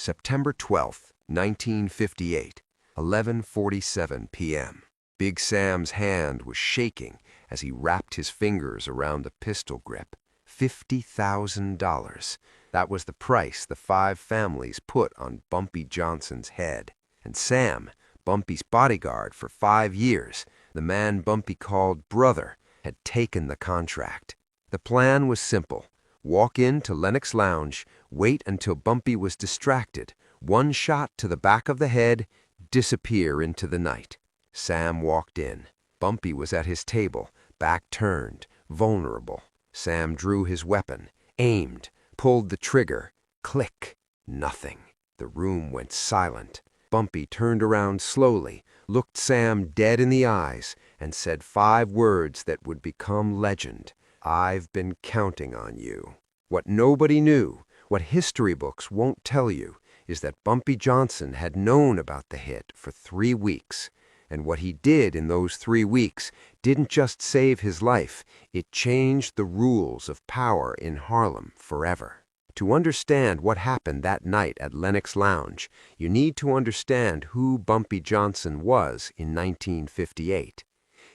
September 12th, 1958, 11:47 p.m. Big Sam's hand was shaking as he wrapped his fingers around the pistol grip. $50,000. That was the price the five families put on Bumpy Johnson's head. And Sam, Bumpy's bodyguard for 5 years, the man Bumpy called brother, had taken the contract. The plan was simple. Walk into Lenox Lounge, wait until Bumpy was distracted, one shot to the back of the head, disappear into the night. Sam walked in. Bumpy was at his table, back turned, vulnerable. Sam drew his weapon, aimed, pulled the trigger. Click. Nothing. The room went silent. Bumpy turned around slowly, looked Sam dead in the eyes, and said 5 words that would become legend. "I've been counting on you." What nobody knew, what history books won't tell you, is that Bumpy Johnson had known about the hit for 3 weeks. And what he did in those 3 weeks didn't just save his life, it changed the rules of power in Harlem forever. To understand what happened that night at Lenox Lounge, you need to understand who Bumpy Johnson was in 1958.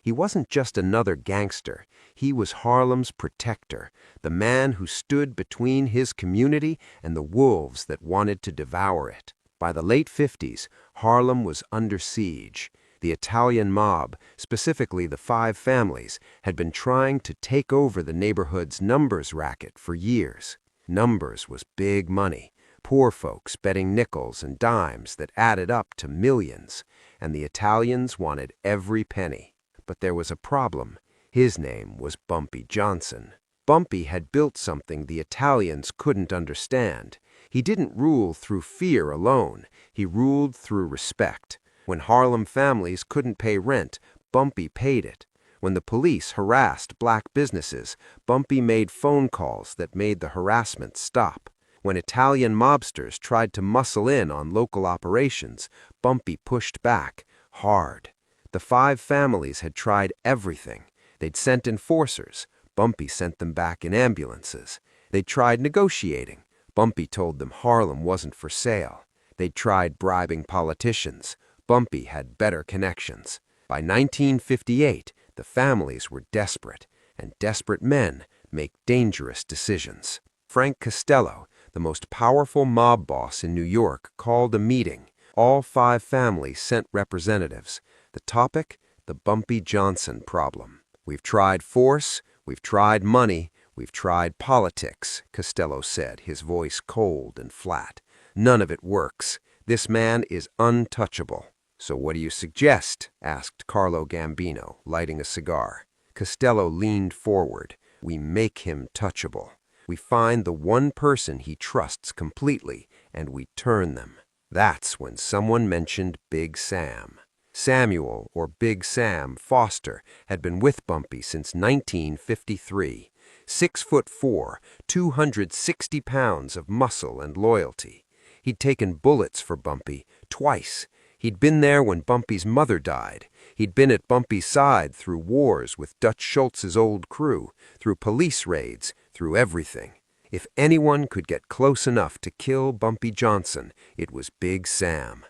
He wasn't just another gangster. He was Harlem's protector, the man who stood between his community and the wolves that wanted to devour it. By the late 50s, Harlem was under siege. The Italian mob, specifically the 5 families, had been trying to take over the neighborhood's numbers racket for years. Numbers was big money, poor folks betting nickels and dimes that added up to millions, and the Italians wanted every penny. But there was a problem. His name was Bumpy Johnson. Bumpy had built something the Italians couldn't understand. He didn't rule through fear alone. He ruled through respect. When Harlem families couldn't pay rent, Bumpy paid it. When the police harassed black businesses, Bumpy made phone calls that made the harassment stop. When Italian mobsters tried to muscle in on local operations, Bumpy pushed back, hard. The 5 families had tried everything. They'd sent enforcers. Bumpy sent them back in ambulances. They'd tried negotiating. Bumpy told them Harlem wasn't for sale. They'd tried bribing politicians. Bumpy had better connections. By 1958, the families were desperate, and desperate men make dangerous decisions. Frank Costello, the most powerful mob boss in New York, called a meeting. All 5 families sent representatives. The topic? The Bumpy Johnson problem. "We've tried force, we've tried money, we've tried politics," Costello said, his voice cold and flat. "None of it works. This man is untouchable." "So what do you suggest?" asked Carlo Gambino, lighting a cigar. Costello leaned forward. "We make him touchable. We find the one person he trusts completely, and we turn them." That's when someone mentioned Big Sam. Samuel, or Big Sam, Foster had been with Bumpy since 1953. 6'4", 260 pounds of muscle and loyalty. He'd taken bullets for Bumpy twice. He'd been there when Bumpy's mother died. He'd been at Bumpy's side through wars with Dutch Schultz's old crew, through police raids, through everything. If anyone could get close enough to kill Bumpy Johnson, it was Big Sam.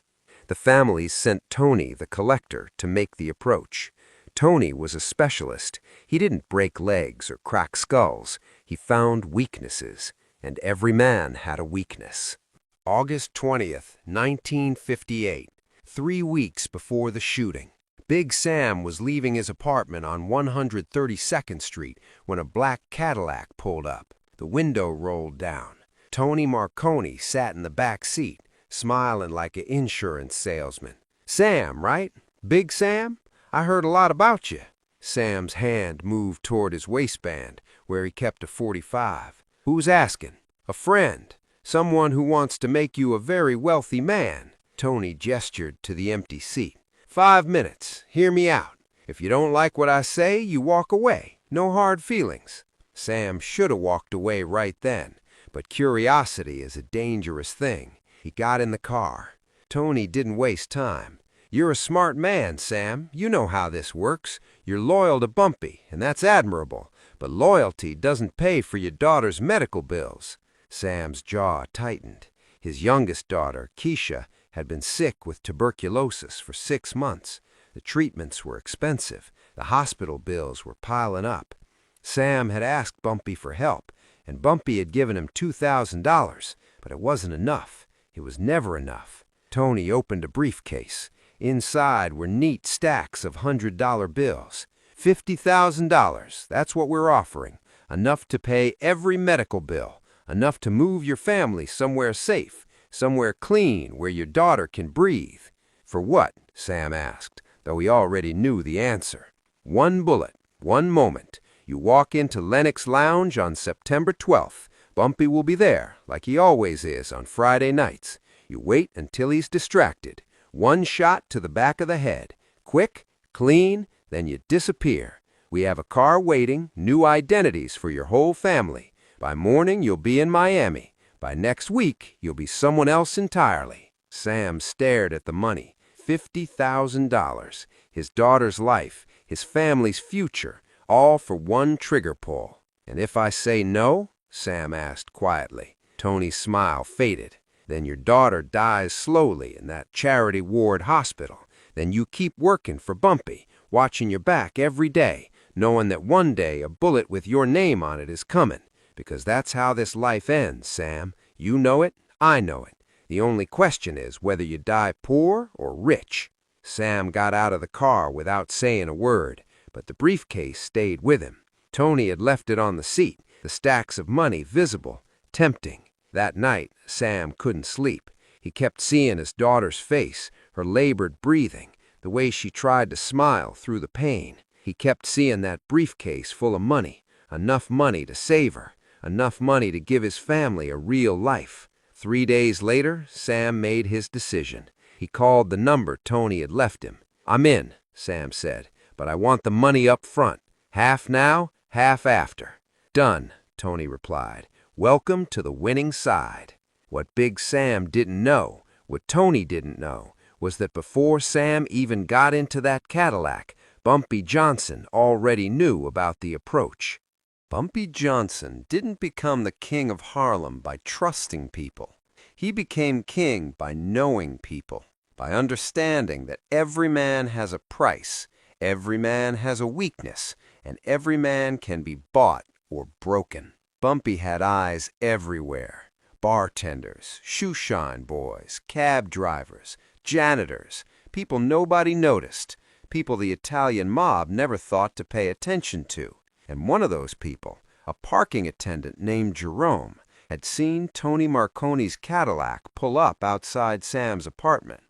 The families sent Tony, the collector, to make the approach. Tony was a specialist. He didn't break legs or crack skulls. He found weaknesses, and every man had a weakness. August 20th, 1958, 3 weeks before the shooting. Big Sam was leaving his apartment on 132nd Street when a black Cadillac pulled up. The window rolled down. Tony Marconi sat in the back seat, smiling like an insurance salesman. "Sam, right? Big Sam? I heard a lot about you." Sam's hand moved toward his waistband, where he kept a .45. "Who's asking?" "A friend. Someone who wants to make you a very wealthy man." Tony gestured to the empty seat. "5 minutes. Hear me out. If you don't like what I say, you walk away. No hard feelings." Sam should have walked away right then, but curiosity is a dangerous thing. He got in the car. Tony didn't waste time. "You're a smart man, Sam. You know how this works. You're loyal to Bumpy, and that's admirable. But loyalty doesn't pay for your daughter's medical bills." Sam's jaw tightened. His youngest daughter, Keisha, had been sick with tuberculosis for 6 months. The treatments were expensive. The hospital bills were piling up. Sam had asked Bumpy for help, and Bumpy had given him $2,000, but it wasn't enough. It was never enough. Tony opened a briefcase. Inside were neat stacks of $100 bills. $50,000, that's what we're offering. Enough to pay every medical bill. Enough to move your family somewhere safe, somewhere clean where your daughter can breathe. For what? Sam asked, though he already knew the answer. One bullet, one moment. You walk into Lenox Lounge on September 12th. Bumpy will be there, like he always is on Friday nights. You wait until he's distracted. One shot to the back of the head. Quick, clean, then you disappear. We have a car waiting, new identities for your whole family. By morning, you'll be in Miami. By next week, you'll be someone else entirely. Sam stared at the money. $50,000. His daughter's life, his family's future, all for one trigger pull. And if I say no? Sam asked quietly. Tony's smile faded. Then your daughter dies slowly in that charity ward hospital. Then you keep working for Bumpy, watching your back every day, knowing that one day a bullet with your name on it is coming. Because that's how this life ends, Sam. You know it, I know it. The only question is whether you die poor or rich. Sam got out of the car without saying a word, but the briefcase stayed with him. Tony had left it on the seat, the stacks of money visible, tempting. That night, Sam couldn't sleep. He kept seeing his daughter's face, her labored breathing, the way she tried to smile through the pain. He kept seeing that briefcase full of money, enough money to save her, enough money to give his family a real life. 3 days later, Sam made his decision. He called the number Tony had left him. I'm in, Sam said, but I want the money up front. Half now, half after. Done, Tony replied. Welcome to the winning side. What Big Sam didn't know, what Tony didn't know, was that before Sam even got into that Cadillac, Bumpy Johnson already knew about the approach. Bumpy Johnson didn't become the King of Harlem by trusting people. He became king by knowing people, by understanding that every man has a price, every man has a weakness, and every man can be bought or broken. Bumpy had eyes everywhere. Bartenders, shoeshine boys, cab drivers, janitors, people nobody noticed, people the Italian mob never thought to pay attention to. And one of those people, a parking attendant named Jerome, had seen Tony Marconi's Cadillac pull up outside Sam's apartment.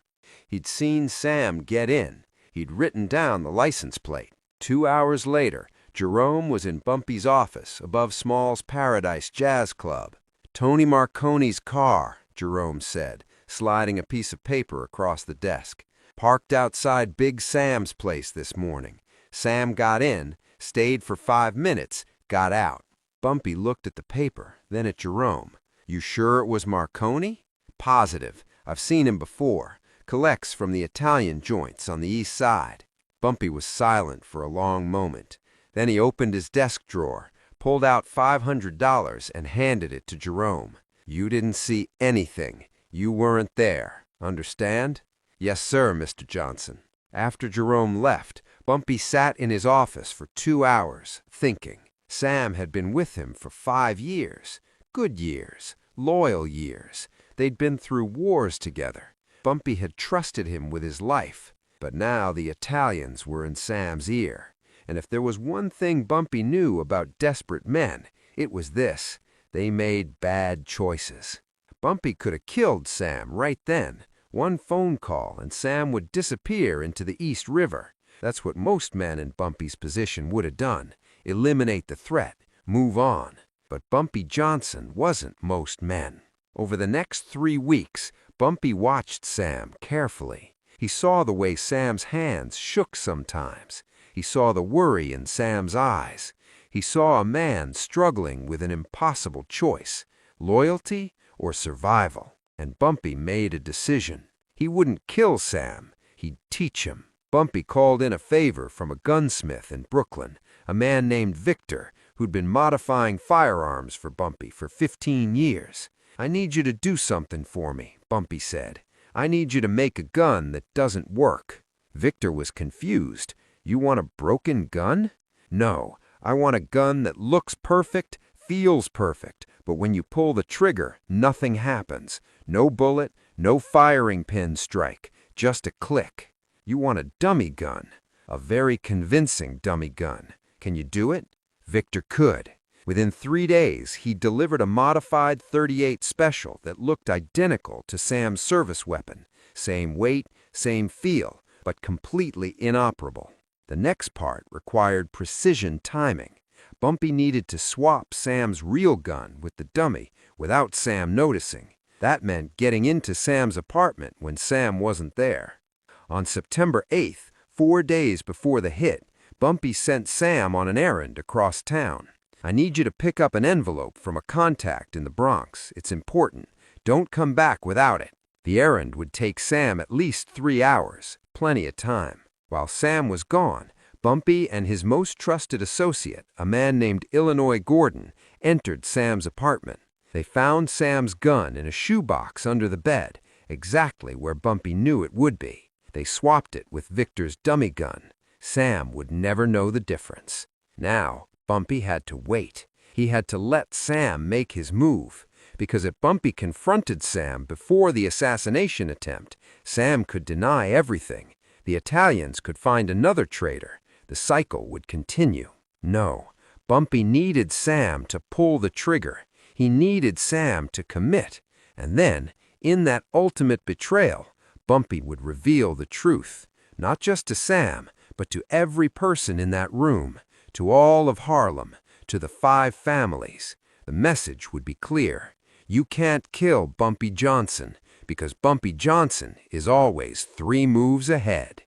He'd seen Sam get in. He'd written down the license plate. 2 hours later, Jerome was in Bumpy's office above Small's Paradise Jazz Club. Tony Marconi's car, Jerome said, sliding a piece of paper across the desk. Parked outside Big Sam's place this morning. Sam got in, stayed for 5 minutes, got out. Bumpy looked at the paper, then at Jerome. You sure it was Marconi? Positive. I've seen him before. Collects from the Italian joints on the east side. Bumpy was silent for a long moment. Then he opened his desk drawer, pulled out $500 and handed it to Jerome. You didn't see anything. You weren't there. Understand? Yes, sir, Mr. Johnson. After Jerome left, Bumpy sat in his office for 2 hours, thinking. Sam had been with him for 5 years. Good years. Loyal years. They'd been through wars together. Bumpy had trusted him with his life. But now the Italians were in Sam's ear. And if there was one thing Bumpy knew about desperate men, it was this. They made bad choices. Bumpy could have killed Sam right then. One phone call and Sam would disappear into the East River. That's what most men in Bumpy's position would have done. Eliminate the threat. Move on. But Bumpy Johnson wasn't most men. Over the next 3 weeks, Bumpy watched Sam carefully. He saw the way Sam's hands shook sometimes. He saw the worry in Sam's eyes. He saw a man struggling with an impossible choice, loyalty or survival. And Bumpy made a decision. He wouldn't kill Sam. He'd teach him. Bumpy called in a favor from a gunsmith in Brooklyn, a man named Victor, who'd been modifying firearms for Bumpy for 15 years. "I need you to do something for me," Bumpy said. "I need you to make a gun that doesn't work." Victor was confused. "You want a broken gun?" "No, I want a gun that looks perfect, feels perfect, but when you pull the trigger, nothing happens. No bullet, no firing pin strike, just a click." "You want a dummy gun, a very convincing dummy gun. Can you do it?" Victor could. Within 3 days, he delivered a modified .38 Special that looked identical to Sam's service weapon. Same weight, same feel, but completely inoperable. The next part required precision timing. Bumpy needed to swap Sam's real gun with the dummy without Sam noticing. That meant getting into Sam's apartment when Sam wasn't there. On September 8th, 4 days before the hit, Bumpy sent Sam on an errand across town. "I need you to pick up an envelope from a contact in the Bronx. It's important. Don't come back without it." The errand would take Sam at least 3 hours, plenty of time. While Sam was gone, Bumpy and his most trusted associate, a man named Illinois Gordon, entered Sam's apartment. They found Sam's gun in a shoebox under the bed, exactly where Bumpy knew it would be. They swapped it with Victor's dummy gun. Sam would never know the difference. Now, Bumpy had to wait. He had to let Sam make his move, because if Bumpy confronted Sam before the assassination attempt, Sam could deny everything. The Italians could find another traitor. The cycle would continue. No, Bumpy needed Sam to pull the trigger. He needed Sam to commit. And then, in that ultimate betrayal, Bumpy would reveal the truth, not just to Sam, but to every person in that room, to all of Harlem, to the 5 families. The message would be clear. You can't kill Bumpy Johnson, because Bumpy Johnson is always 3 moves ahead.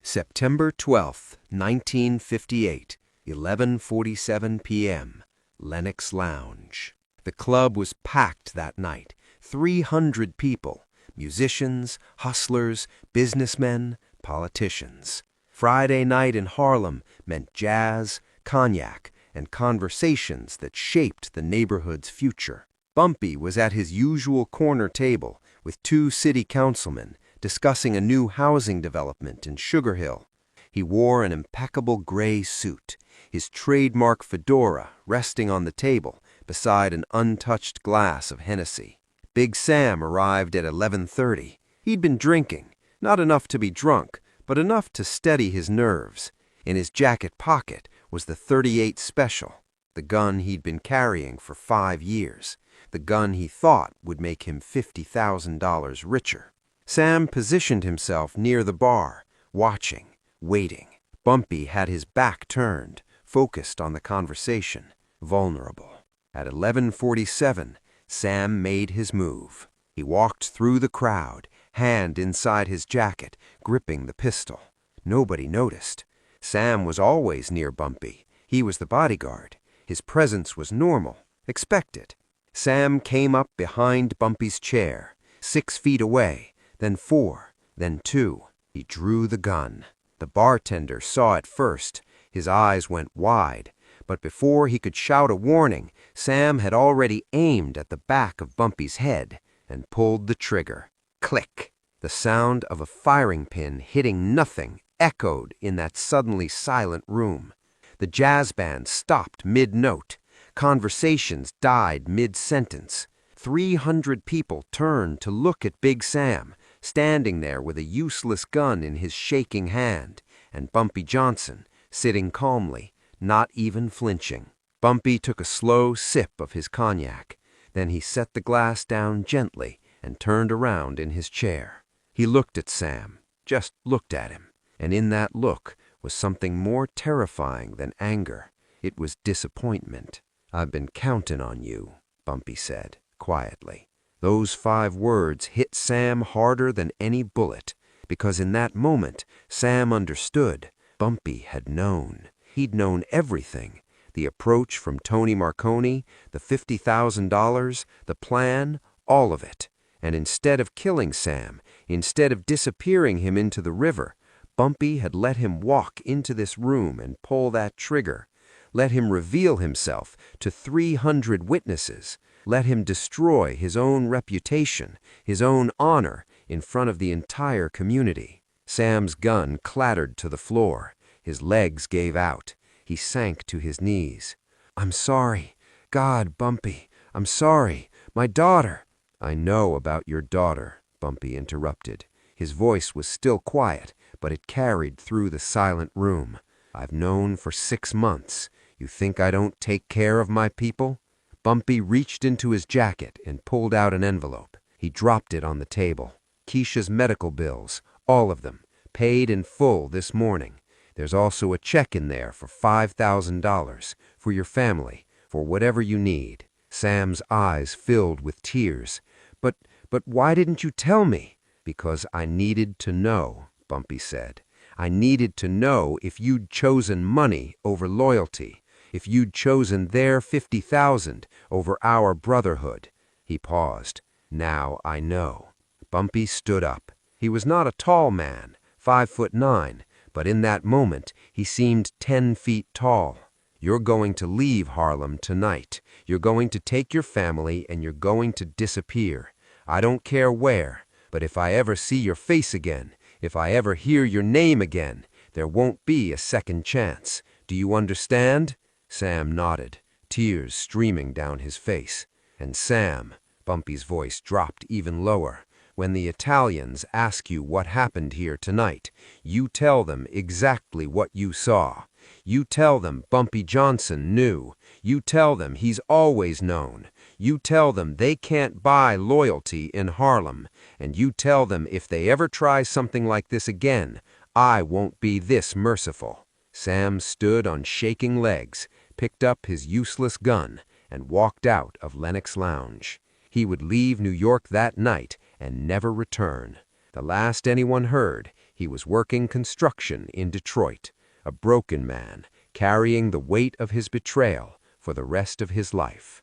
September 12th, 1958, 11:47 p.m., Lenox Lounge. The club was packed that night. 300 people, musicians, hustlers, businessmen, politicians. Friday night in Harlem meant jazz, cognac, and conversations that shaped the neighborhood's future. Bumpy was at his usual corner table with 2 city councilmen discussing a new housing development in Sugar Hill. He wore an impeccable gray suit, his trademark fedora resting on the table beside an untouched glass of Hennessy. Big Sam arrived at 11:30. He'd been drinking, not enough to be drunk, but enough to steady his nerves. In his jacket pocket was the .38 Special, the gun he'd been carrying for 5 years, the gun he thought would make him $50,000 richer. Sam positioned himself near the bar, watching, waiting. Bumpy had his back turned, focused on the conversation, vulnerable. At 11:47, Sam made his move. He walked through the crowd, hand inside his jacket, gripping the pistol. Nobody noticed. Sam was always near Bumpy. He was the bodyguard. His presence was normal, expected. Sam came up behind Bumpy's chair, 6 feet away, then 4, then 2. He drew the gun. The bartender saw it first. His eyes went wide. But before he could shout a warning, Sam had already aimed at the back of Bumpy's head and pulled the trigger. Click! The sound of a firing pin hitting nothing echoed in that suddenly silent room. The jazz band stopped mid-note. Conversations died mid-sentence. 300 people turned to look at Big Sam, standing there with a useless gun in his shaking hand, and Bumpy Johnson, sitting calmly, not even flinching. Bumpy took a slow sip of his cognac. Then he set the glass down gently and turned around in his chair. He looked at Sam, just looked at him, and in that look was something more terrifying than anger. It was disappointment. "I've been counting on you," Bumpy said, quietly. Those 5 words hit Sam harder than any bullet, because in that moment, Sam understood. Bumpy had known. He'd known everything. The approach from Tony Marconi, the $50,000, the plan, all of it. And instead of killing Sam, instead of disappearing him into the river, Bumpy had let him walk into this room and pull that trigger. Let him reveal himself to 300 witnesses. Let him destroy his own reputation, his own honor, in front of the entire community. Sam's gun clattered to the floor. His legs gave out. He sank to his knees. "I'm sorry. God, Bumpy, I'm sorry. My daughter." "I know about your daughter," Bumpy interrupted. His voice was still quiet, but it carried through the silent room. "I've known for 6 months. You think I don't take care of my people?" Bumpy reached into his jacket and pulled out an envelope. He dropped it on the table. "Keisha's medical bills, all of them, paid in full this morning. There's also a check in there for $5,000 for your family, for whatever you need." Sam's eyes filled with tears. But why didn't you tell me?" "Because I needed to know," Bumpy said. "I needed to know if you'd chosen money over loyalty, if you'd chosen their 50,000 over our brotherhood." He paused. "Now I know." Bumpy stood up. He was not a tall man, 5'9", but in that moment he seemed 10 feet tall. "You're going to leave Harlem tonight. You're going to take your family and you're going to disappear. I don't care where, but if I ever see your face again, if I ever hear your name again, there won't be a second chance. Do you understand?" Sam nodded, tears streaming down his face. "And Sam," Bumpy's voice dropped even lower, "when the Italians ask you what happened here tonight, you tell them exactly what you saw. You tell them Bumpy Johnson knew. You tell them he's always known. You tell them they can't buy loyalty in Harlem. And you tell them if they ever try something like this again, I won't be this merciful." Sam stood on shaking legs, picked up his useless gun, and walked out of Lenox Lounge. He would leave New York that night and never return. The last anyone heard, he was working construction in Detroit, a broken man, carrying the weight of his betrayal for the rest of his life.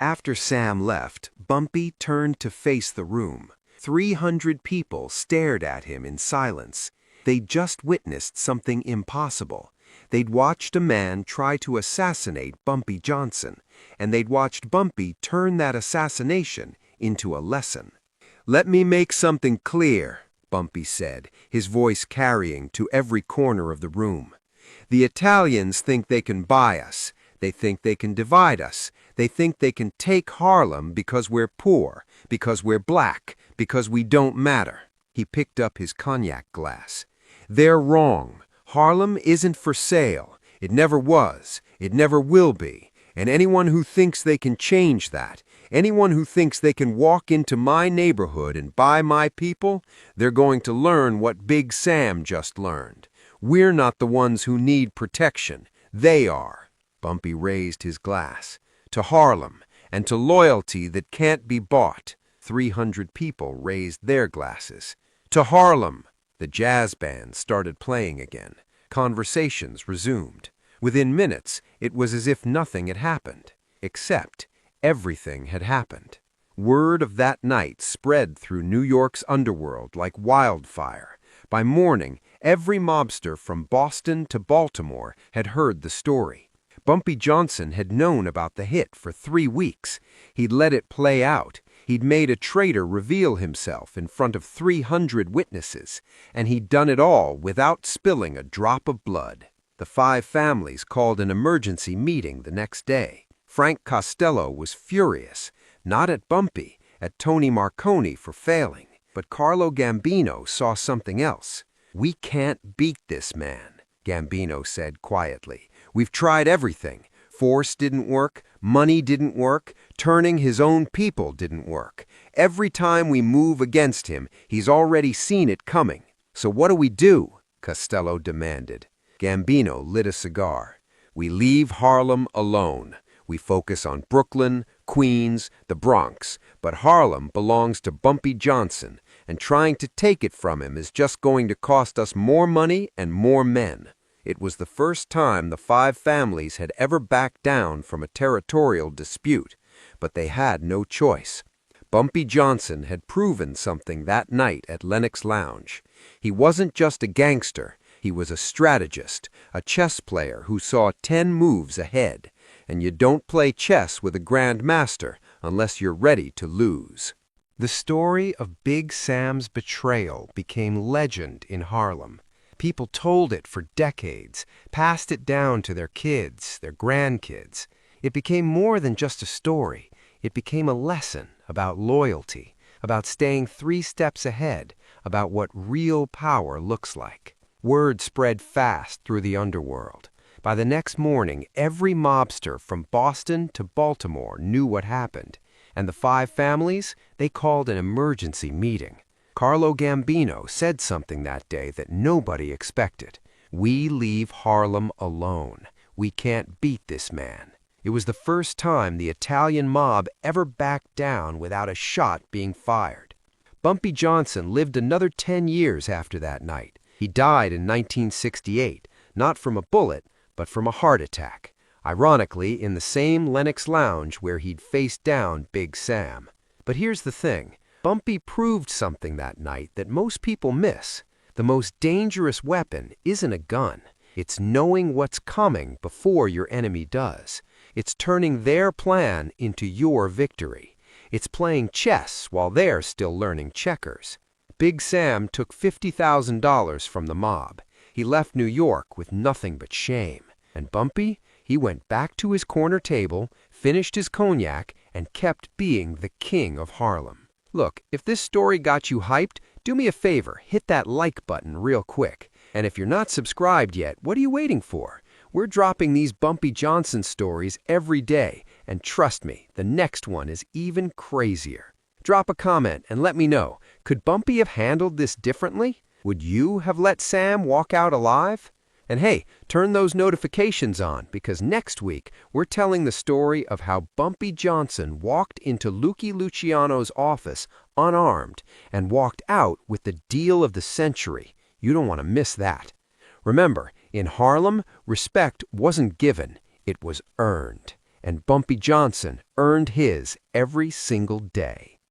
After Sam left, Bumpy turned to face the room. 300 people stared at him in silence. They'd just witnessed something impossible. They'd watched a man try to assassinate Bumpy Johnson, and they'd watched Bumpy turn that assassination into a lesson. "Let me make something clear," Bumpy said, his voice carrying to every corner of the room. "The Italians think they can buy us. They think they can divide us. They think they can take Harlem because we're poor, because we're black, because we don't matter." He picked up his cognac glass. "They're wrong. Harlem isn't for sale. It never was. It never will be. And anyone who thinks they can change that, anyone who thinks they can walk into my neighborhood and buy my people, they're going to learn what Big Sam just learned. We're not the ones who need protection. They are." Bumpy raised his glass. "To Harlem, and to loyalty that can't be bought." 300 people raised their glasses. "To Harlem." The jazz band started playing again. Conversations resumed. Within minutes, it was as if nothing had happened. Except everything had happened. Word of that night spread through New York's underworld like wildfire. By morning, every mobster from Boston to Baltimore had heard the story. Bumpy Johnson had known about the hit for 3 weeks. He'd let it play out. He'd made a traitor reveal himself in front of 300 witnesses, and he'd done it all without spilling a drop of blood. The 5 families called an emergency meeting the next day. Frank Costello was furious, not at Bumpy, at Tony Marconi for failing, but Carlo Gambino saw something else. "We can't beat this man," Gambino said quietly. "We've tried everything. Force didn't work, money didn't work, turning his own people didn't work. Every time we move against him, he's already seen it coming. So what do?" Costello demanded. Gambino lit a cigar. "We leave Harlem alone. We focus on Brooklyn, Queens, the Bronx, but Harlem belongs to Bumpy Johnson, and trying to take it from him is just going to cost us more money and more men." It was the first time the 5 families had ever backed down from a territorial dispute, but they had no choice. Bumpy Johnson had proven something that night at Lenox Lounge. He wasn't just a gangster, he was a strategist, a chess player who saw 10 moves ahead. and you don't play chess with a grand master unless you're ready to lose. The story of Big Sam's betrayal became legend in Harlem. People told it for decades, passed it down to their kids, their grandkids. It became more than just a story. It became a lesson about loyalty, about staying 3 steps ahead, about what real power looks like. Word spread fast through the underworld. By the next morning, every mobster from Boston to Baltimore knew what happened, and the 5 families, they called an emergency meeting. Carlo Gambino said something that day that nobody expected. "We leave Harlem alone. We can't beat this man." It was the first time the Italian mob ever backed down without a shot being fired. Bumpy Johnson lived another 10 years after that night. He died in 1968, not from a bullet, but from a heart attack. Ironically, in the same Lenox Lounge where he'd faced down Big Sam. But here's the thing. Bumpy proved something that night that most people miss. The most dangerous weapon isn't a gun. It's knowing what's coming before your enemy does. It's turning their plan into your victory. It's playing chess while they're still learning checkers. Big Sam took $50,000 from the mob. He left New York with nothing but shame. And Bumpy, he went back to his corner table, finished his cognac, and kept being the king of Harlem. Look, if this story got you hyped, do me a favor, hit that like button real quick. And if you're not subscribed yet, what are you waiting for? We're dropping these Bumpy Johnson stories every day, and trust me, the next one is even crazier. Drop a comment and let me know, could Bumpy have handled this differently? Would you have let Sam walk out alive? And hey, turn those notifications on, because next week we're telling the story of how Bumpy Johnson walked into Lucky Luciano's office unarmed and walked out with the deal of the century. You don't want to miss that. Remember, in Harlem, respect wasn't given, it was earned. And Bumpy Johnson earned his every single day.